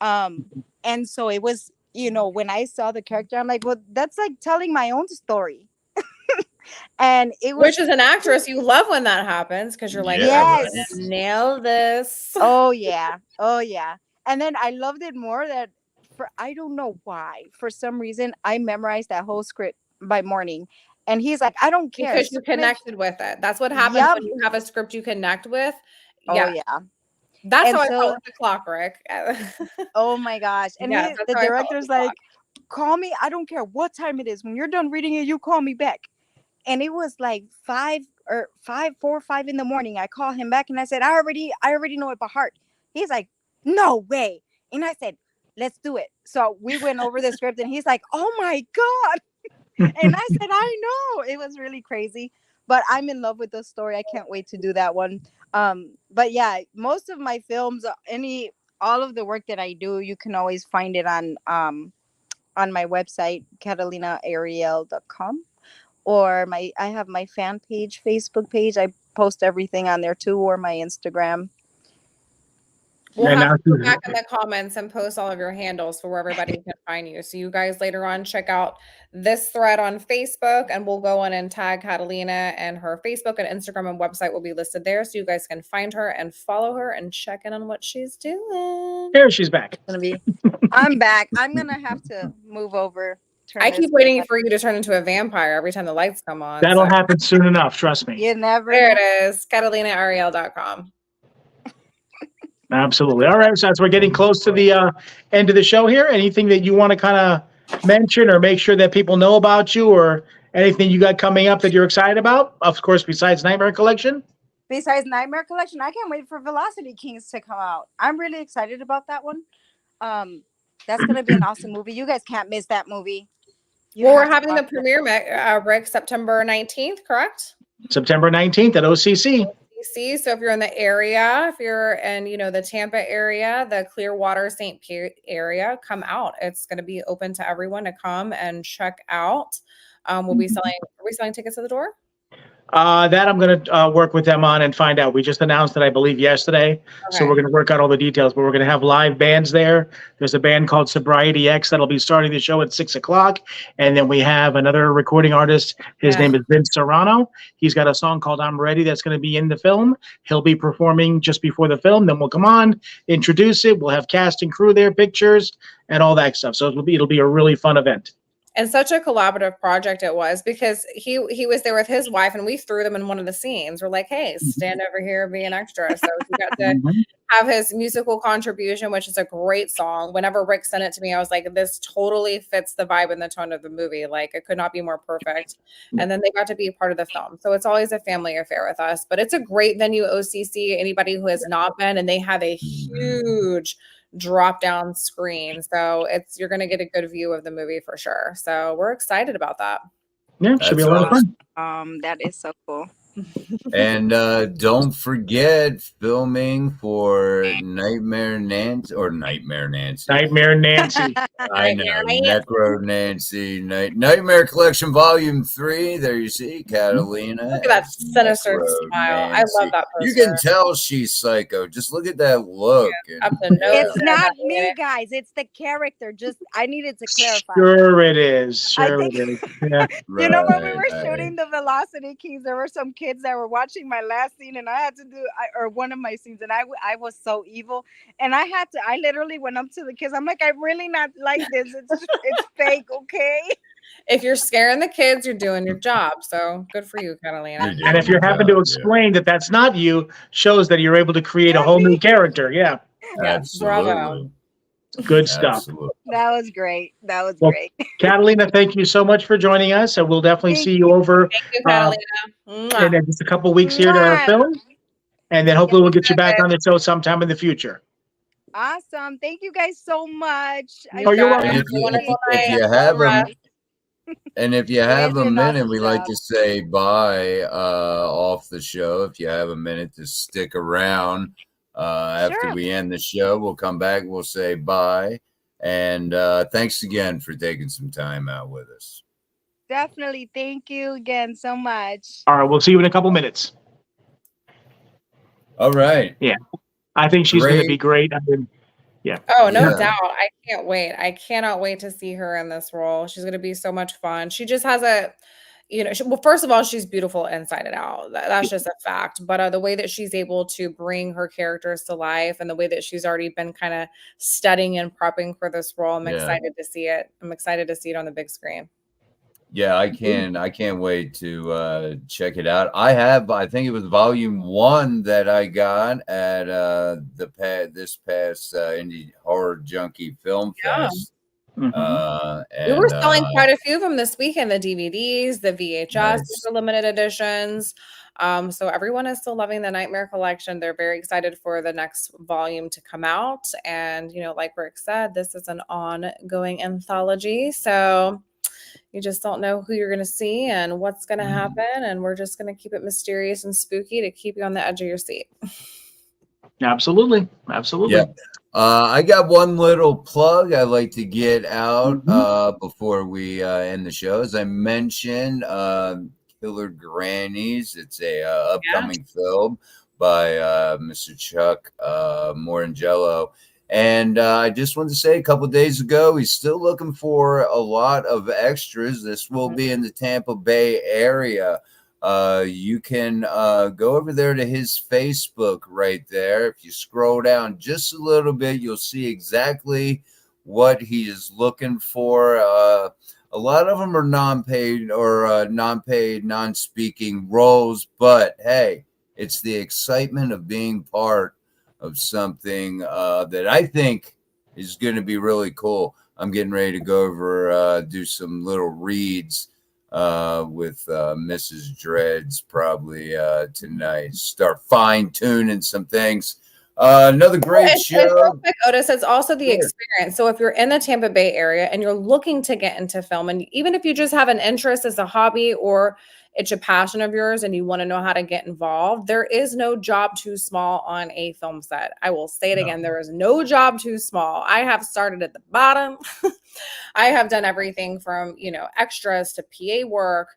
And so it was, when I saw the character, I'm like, well, that's like telling my own story. And it Which was, is an actress, you love when that happens because you're like, Yeah, I'm right. yes. gonna nail this. Oh yeah. Oh yeah. And then I loved it more that for I don't know why. For some reason I memorized that whole script by morning. And he's like, I don't care. Because As you soon as connected with it. That's what happens Yep. when you have a script you connect with. Oh Yeah, yeah. that's how And I felt so with the clock, Rick. oh my gosh. And Yes, that's the how I felt with director's the clock. like, call me. I don't care what time it is. When you're done reading it, you call me back. and it was like 4 or 5 in the morning. I called him back and I said, I already know it by heart. He's like, no way. And I said, let's do it. So we went over the script and he's like, oh my God. And I said, I know. It was really crazy. But I'm in love with the story. I can't wait to do that one. But yeah, most of my films, all of the work that I do, you can always find it on my website, catalinaariel.com. Or I have my fan page, Facebook page. I post everything on there too, or my Instagram. We'll And have now to go she's- back in the comments and post all of your handles for where everybody can find you. So you guys later on check out this thread on Facebook, and we'll go in and tag Catalina, and her Facebook and Instagram and website will be listed there, so you guys can find her and follow her and check in on what she's doing. There she's back. I'm back. I'm gonna have to move over. I keep waiting for you to turn into a vampire every time the lights come on. That'll happen soon enough. Trust me. You never There know. it is, CatalinaAriel.com. Absolutely. All right. So as we're getting close to the end of the show here, anything that you want to kind of mention or make sure that people know about you, or anything you got coming up that you're excited about? Of course, besides Nightmare Collection. Besides Nightmare Collection, I can't wait for Velocity Kings to come out. I'm really excited about that one. That's gonna be an awesome movie. You guys can't miss that movie. Well, we're having the premiere, Rick, September 19th, correct? September 19th at OCC. So if you're in the area, if you're in, the Tampa area, the Clearwater, St. Pete area, come out. It's going to be open to everyone to come and check out. Are we selling tickets at the door? That I'm going to work with them on and find out. We just announced that, I believe, yesterday. So we're going to work out all the details, but we're going to have live bands there. There's a band called Sobriety X that'll be starting the show at 6:00. And then we have another recording artist. His name is Vince Serrano. He's got a song called I'm Ready that's going to be in the film. He'll be performing just before the film. Then we'll come on, introduce it. We'll have cast and crew there, pictures, and all that stuff. So it'll be a really fun event. And such a collaborative project it was, because he was there with his wife, and we threw them in one of the scenes. We're like, hey, stand over here, be an extra. So he got to have his musical contribution, which is a great song. Whenever Rick sent it to me, I was like, this totally fits the vibe and the tone of the movie. Like, it could not be more perfect. And then they got to be a part of the film. So it's always a family affair with us. But it's a great venue, OCC. Anybody who has not been, and they have a huge drop down screen, so you're going to get a good view of the movie for sure. So we're excited about that. Yeah, should be a lot of fun. That is so cool. And don't forget filming for Nightmare Nancy. Nightmare Nancy. I know, Necro Nancy. Nightmare Collection Volume 3. There you see Catalina. Look at that sinister smile. Nancy. I love that poster. You can tell she's psycho. Just look at that look. Up the nose. It's not me, guys. It's the character. Just I needed to clarify. Sure it is. Sure it is. Yeah. You know, when we were shooting the Velocity Kings, there were some kids that were watching my last scene, and I had to do or one of my scenes, and I was so evil, and I literally went up to the kids. I'm like, I'm really not like this. It's fake, okay? If you're scaring the kids, you're doing your job. So good for you, Catalina. And if you're having to explain that that's not you, shows that you're able to create a whole new character. Yeah. Absolutely. Bravo. Good stuff. Absolutely. That was great. That was Well, great. Catalina, thank you so much for joining us. And we'll definitely see you over Thank you, Catalina. in just a couple weeks here to our film. And then hopefully we'll get you back on the show sometime in the future. Awesome. Thank you guys so much. Oh, you're welcome. And if you have a minute, we like to say bye off the show. If you have a minute to stick around after we end the show, we'll come back. We'll say bye. And thanks again for taking some time out with us. Definitely. Thank you again so much. All right. We'll see you in a couple minutes. All right. Yeah. I think she's going to be great. I mean, yeah. Oh, no doubt. I can't wait. I cannot wait to see her in this role. She's going to be so much fun. She just has well, first of all, she's beautiful inside and out. That's just a fact. But the way that she's able to bring her characters to life, and the way that she's already been kind of studying and prepping for this role, I'm excited to see it. I'm excited to see it on the big screen. Yeah, I can't wait to check it out. I think it was volume 1 that I got at this past Indie Horror Junkie Film Fest. We were And selling quite a few of them this weekend, the DVDs, the VHS, nice. the limited editions. So everyone is still loving the Nightmare Collection. They're very excited for the next volume to come out. And, like Rick said, this is an ongoing anthology. So you just don't know who you're going to see and what's going to happen. And we're just going to keep it mysterious and spooky to keep you on the edge of your seat. Absolutely. Absolutely. Yeah. I got one little plug I'd like to get out before we end the show. As I mentioned, Killer Grannies. It's a upcoming film by Mr. Chuck Morangello. And I just wanted to say a couple days ago, he's still looking for a lot of extras. This will be in the Tampa Bay area. You can go over there to his Facebook right there. If you scroll down just a little bit, you'll see exactly what he is looking for. A lot of them are non-paid or non-speaking roles, but hey, it's the excitement of being part of something that I think is going to be really cool. I'm getting ready to go over, do some little reads with Mrs. Dreads probably tonight. Start fine-tuning some things. Another great show. Real quick, Otis, it's also the experience. So if you're in the Tampa Bay area and you're looking to get into film, and even if you just have an interest as a hobby or it's a passion of yours and you want to know how to get involved, there is no job too small on a film set. I will say it again. There is no job too small. I have started at the bottom. I have done everything from, extras to PA work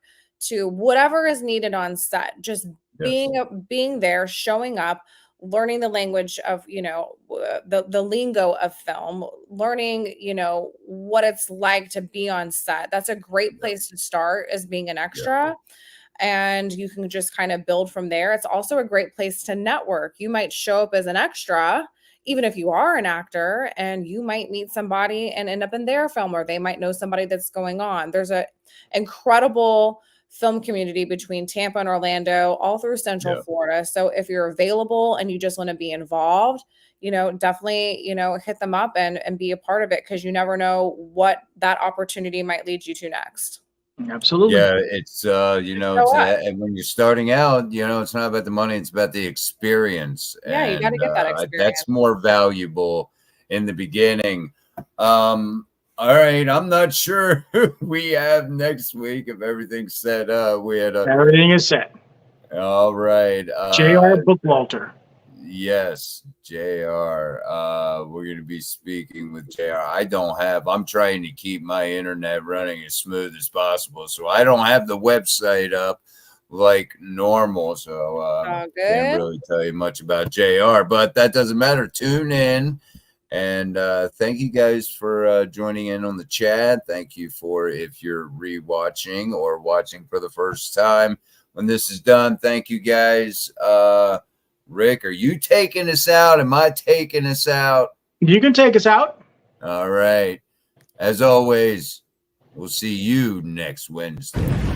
to whatever is needed on set. Just being there, showing up, learning the language of, the lingo of film, learning, what it's like to be on set. That's a great place to start, as being an extra. And you can just kind of build from there. It's also a great place to network. You might show up as an extra, even if you are an actor, and you might meet somebody and end up in their film, or they might know somebody that's going on. There's an incredible film community between Tampa and Orlando, all through Central Florida. So if you're available and you just want to be involved, definitely, hit them up and be a part of it, because you never know what that opportunity might lead you to next. Absolutely. Yeah, it's and when you're starting out, it's not about the money, it's about the experience. Yeah, you got to get that experience. That's more valuable in the beginning. All right, I'm not sure who we have next week. If everything's set up, everything is set. All right, J.R. Bookwalter. Yes, JR. We're going to be speaking with JR. I'm trying to keep my internet running as smooth as possible, so I don't have the website up like normal. So can't really tell you much about JR, but that doesn't matter. Tune in. And thank you guys for joining in on the chat. Thank you if you're rewatching or watching for the first time. When this is done, thank you guys. Rick, are you taking us out? Am I taking us out? You can take us out. All right. As always, we'll see you next Wednesday.